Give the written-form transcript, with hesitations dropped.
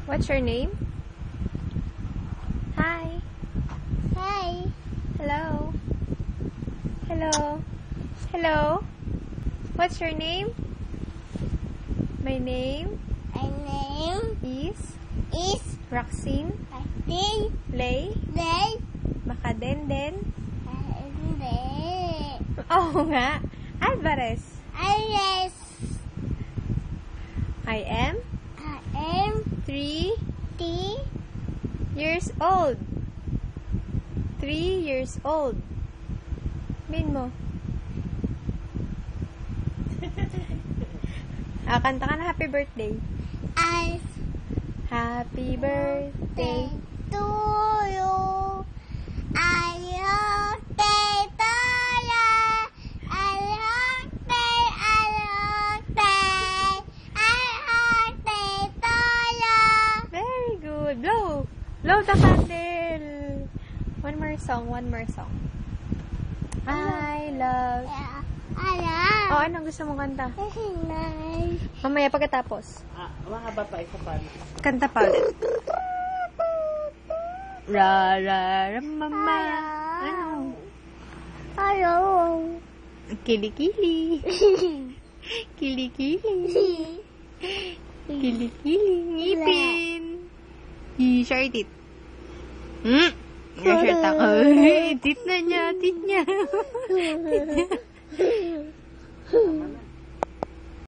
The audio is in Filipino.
What's your name? Hi. Hi. Hello. Hello. Hello. What's your name? My name My name is is Roxine Martin Lay Day. Makadenden. Hindi. Oo nga. Alvarez. Alice. I am I am 3 3 years old. 3 years old. Min mo. Kanta ka na happy birthday. I Happy birthday. to you. I love to you. I love to you. Very good. Blow. Blow the candle. One more song. I love. I love. Oh, anong gusto mong kanta? Mamaya pagkatapos. Mahaba pa, isa pa. Kanta pa ulit. Ra, ra, ra, mama. Ano? Hello. Kilikili. Kilikili. Kilikili. Ngipin. Short it. Short ako. Tit na niya. Tit niya.